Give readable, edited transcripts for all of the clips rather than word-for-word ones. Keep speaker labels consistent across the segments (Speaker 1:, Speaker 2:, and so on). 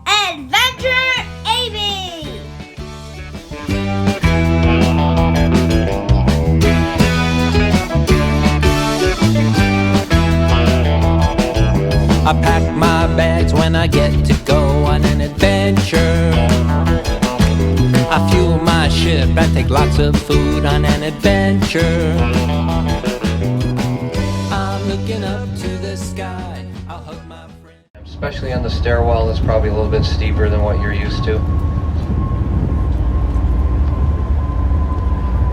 Speaker 1: Adventurer Aby!
Speaker 2: I pack my bags when I get to go on an adventure. I fuel my ship and take lots of food on an adventure. I'm looking up to the sky, I'll hug my friend.
Speaker 3: Especially on the stairwell, it's probably a little bit steeper than what you're used to.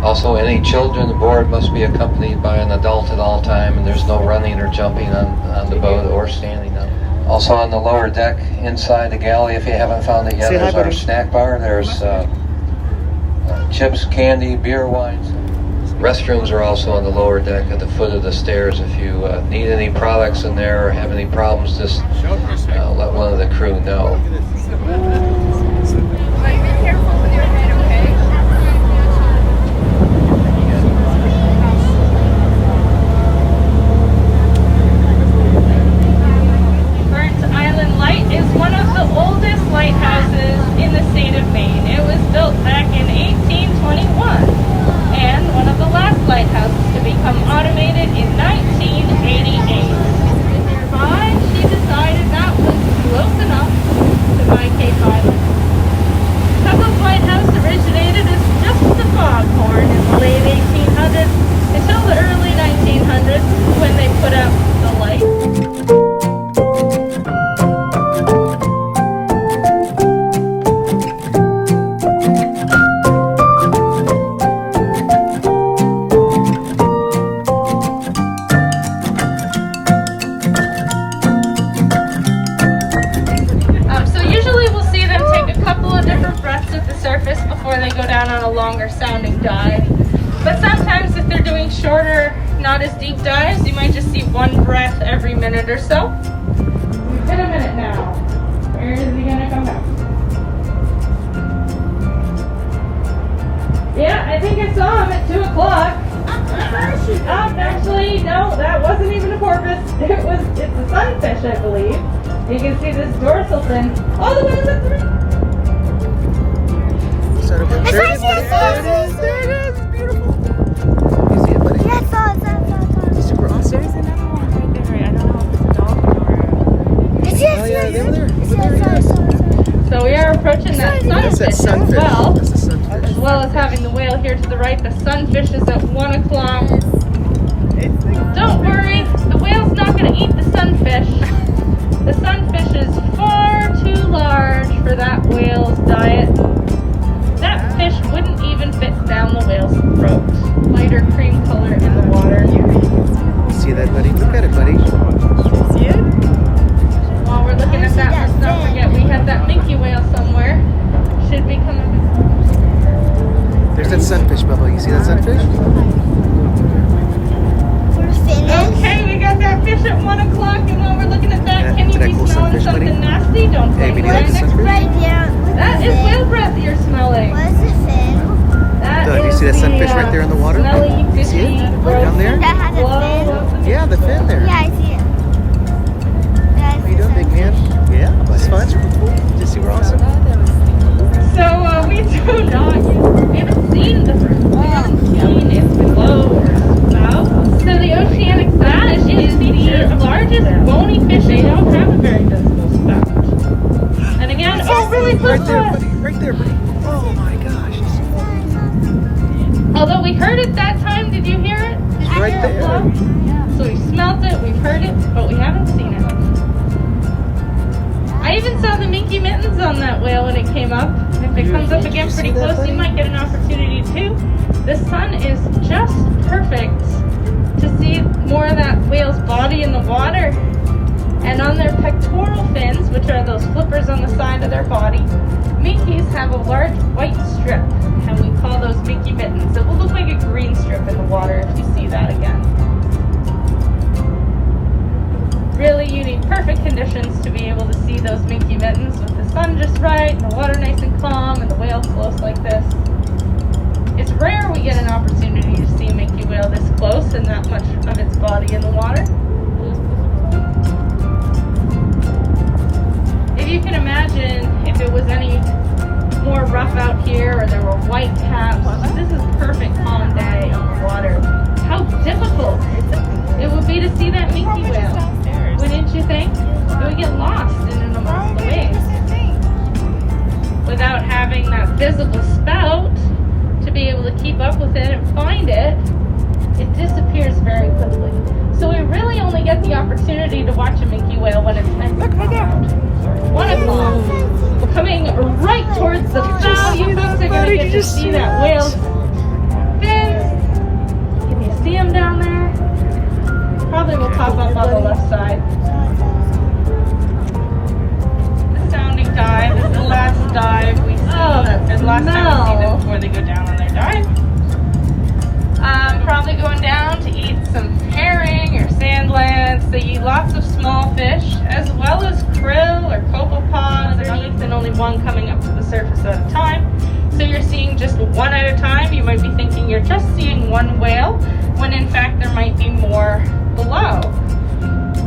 Speaker 3: Also, any children aboard must be accompanied by an adult at all time, and there's no running or jumping on the boat or standing on it. Also on the lower deck, inside the galley, if you haven't found it yet, there's our snack bar. There's chips, candy, beer, wines. Restrooms are also on the lower deck at the foot of the stairs. If you need any products in there or have any problems, just let one of the crew know.
Speaker 4: Lighthouses in the state of Maine. It was built back in 1821 and one of the last lighthouses to become automated in 1988. Nearby, she decided that was close enough to my Cape Island. Tuckle's Lighthouse originated as just a foghorn in the late 1800s until the early 1900s when they put out the light. Before they go down on a longer sounding dive. But sometimes if they're doing shorter, not as deep dives, you might just see one breath every minute or so. We've hit a minute now. Where is he gonna come back? Yeah, I think I saw him at 2 o'clock. Actually, no, that wasn't even a porpoise. It's a sunfish, I believe. You can see this dorsal fin. Oh, the whale's at 3.
Speaker 5: There it is, it's beautiful. You see it, buddy?
Speaker 1: Yeah, I saw it.
Speaker 5: It's super awesome.
Speaker 4: There's another one right there. I don't know if it's a dolphin or...
Speaker 5: Oh yeah, over there.
Speaker 4: So we are approaching that sunfish as well.
Speaker 5: That's a sunfish.
Speaker 4: As well as having the whale here to the right. The sunfish is at 1 o'clock. Don't worry, the whale's not going to eat the sunfish. The sunfish is far too large for that whale's diet. That fish wouldn't even fit down the whale's throat. Lighter cream color in the water.
Speaker 5: See that, buddy? Look at it, buddy. See it?
Speaker 4: While we're looking at that, let's not forget we have that minke whale somewhere. Should be coming.
Speaker 5: There's that sunfish, Bubba. You see that sunfish?
Speaker 4: Okay, we got that fish at 1 o'clock, and while we're looking at that, can you be
Speaker 5: cool
Speaker 4: smelling
Speaker 5: sunfish,
Speaker 4: something
Speaker 5: buddy?
Speaker 4: nasty? Don't
Speaker 5: Hey,
Speaker 4: think
Speaker 5: do you
Speaker 4: right
Speaker 5: like the
Speaker 4: next
Speaker 5: sunfish?
Speaker 1: Right there.
Speaker 4: That is whale breath you're smelling.
Speaker 1: What is it, fin?
Speaker 4: That
Speaker 5: Doug, do you
Speaker 4: is
Speaker 5: see that
Speaker 4: the,
Speaker 5: sunfish right there in the water?
Speaker 4: Smelly,
Speaker 5: You see it?
Speaker 4: fishy,
Speaker 5: Right down there?
Speaker 1: That has a fin?
Speaker 5: Yeah, the fin there.
Speaker 1: Yeah, I see it.
Speaker 5: How you doing, big man? Yeah, that's fun. Super cool. Did you see we're awesome?
Speaker 4: So we do not. We haven't seen the first. We haven't seen its below or spout. So the oceanic salmon is the largest bony fish. They don't have a very visible spout. And again, really close
Speaker 5: Right
Speaker 4: to
Speaker 5: there,
Speaker 4: us.
Speaker 5: buddy. Right there, buddy. Oh my gosh.
Speaker 4: Although we heard it that time, did you hear it? Did you
Speaker 5: Right
Speaker 4: hear it
Speaker 5: there.
Speaker 4: blow? So we smelt it, we've heard it, but we haven't seen it. I even saw the minke mittens on that whale when it came up. If it comes up again pretty close, you might get an opportunity too. The sun is just perfect to see more of that whale's body in the water. And on their pectoral fins, which are those flippers on the side of their body, minkies have a large white strip, and we call those minke mittens. It will look like a green strip in the water if you see that again. Really, you need perfect conditions to be able to see those minke mittens with the sun just right, and the water nice and calm, and the whale close like this. It's rare we get an opportunity to see a minke whale this close and that much of its body in the water. off out here, or there were white caps. This is a perfect calm day on the water. How difficult it would be to see that minke whale, wouldn't you think? It would get lost in and amongst the waves. Without having that visible spout to be able to keep up with it and find it, it disappears very quickly. So we really only get the opportunity to watch a minke whale when it's meant to come out. 1 o'clock. We're coming right towards the bow. You folks are going to get to see that whale's fins. Can you see him down there? Probably will pop up on the left side. The sounding dive is the last dive we see. Oh, that's the last time we see them before they go down on their dive. Probably going down to eat some herring or sand lance. They eat lots of small fish, as well as krill or copepods underneath, and only one coming up to the surface at a time. So you're seeing just one at a time. You might be thinking you're just seeing one whale, when in fact there might be more below.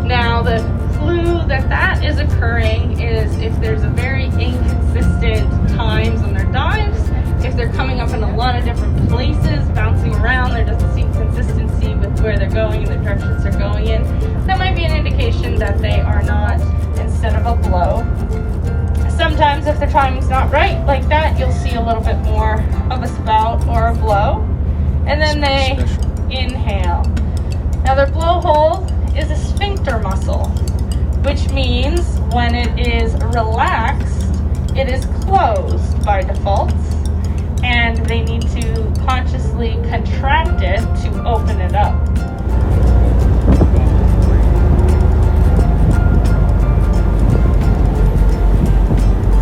Speaker 4: Now the clue that is occurring is if there's a very inconsistent times on their dives, if they're coming up in a lot of different places, bouncing around, there doesn't seem consistency with where they're going and the directions they're going in, that might be an indication that they are not instead of a blow. Sometimes if the timing's not right like that, you'll see a little bit more of a spout or a blow. And then they inhale. Now their blowhole is a sphincter muscle, which means when it is relaxed, it is closed by default, and they need to consciously contract it to open it up.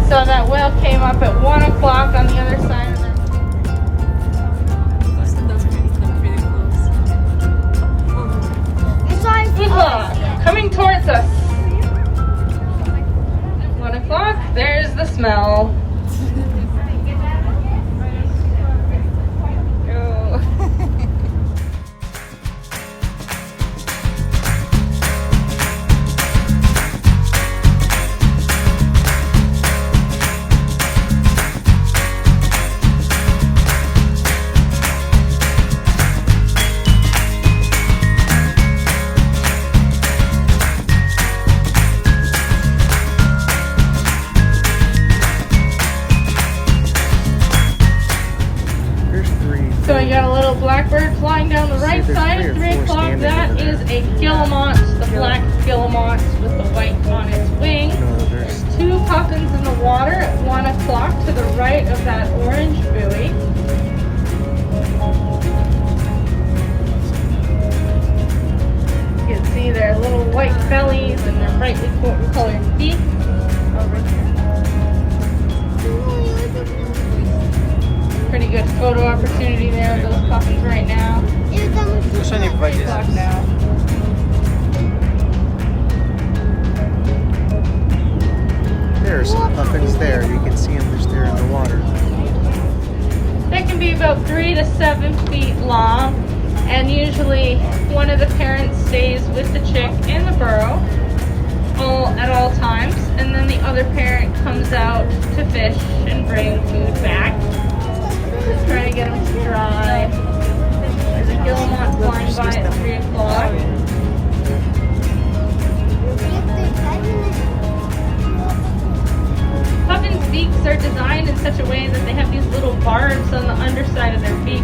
Speaker 4: So that whale came up at 1 o'clock on the other side of coming towards us. 1 o'clock, there's the smell. So you got a little blackbird flying down the right side at 3 o'clock. That is a guillemot, the black guillemot with the white on its wing. There's 2 puffins in the water at 1 o'clock to the right of that orange buoy. You can see their little white bellies and their brightly colored beaks over here. Pretty good photo opportunity there of those puffins right now. O'clock now.
Speaker 5: There are some puffins there. You can see them just there in the water.
Speaker 4: They can be about 3 to 7 feet long, and usually one of the parents stays with the chick in the burrow at all times, and then the other parent comes out to fish and bring food back. Just trying to get them to dry. There's a guillemot flying by at 3 o'clock. Puffins' beaks are designed in such a way that they have these little barbs on the underside of their beak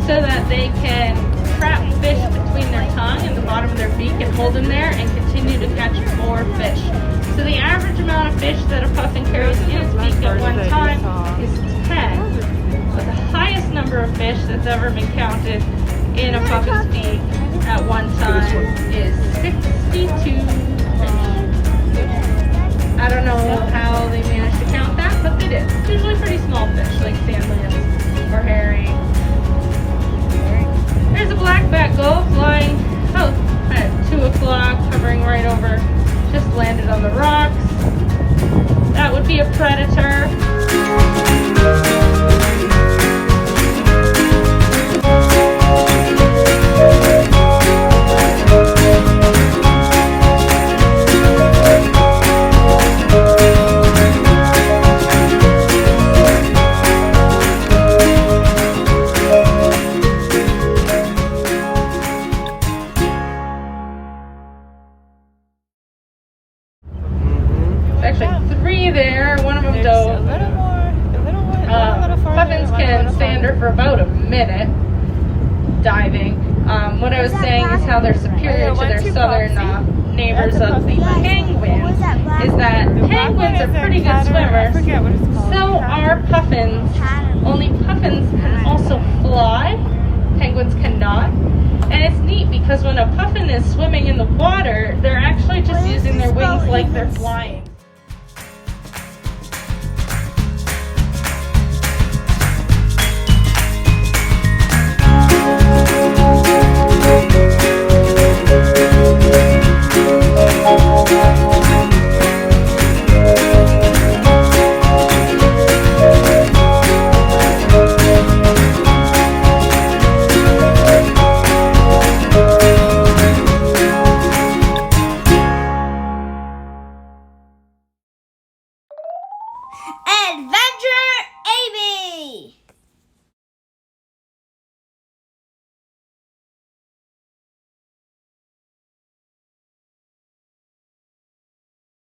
Speaker 4: so that they can trap fish between their tongue and the bottom of their beak and hold them there and continue to catch more fish. So the average amount of fish that a puffin carries in its beak at one time is 10. But the highest number of fish that's ever been counted in a puffin's beak at one time is 62 fish. I don't know how they managed to count that, but they did. It's usually pretty small fish like sand lance or herring. There's a blackback gull flying out at 2 o'clock, hovering right over, just landed on the rocks. That would be a predator. actually 3 there. One of them dove. Puffins can stay under for about a minute diving. What I was saying is how they're superior to their southern neighbors of the penguins is that penguins are pretty good swimmers. So are puffins. Only puffins can also fly. Penguins cannot. And it's neat because when a puffin is swimming in the water, they're actually just using their wings like they're flying.
Speaker 1: Adventurer Aby.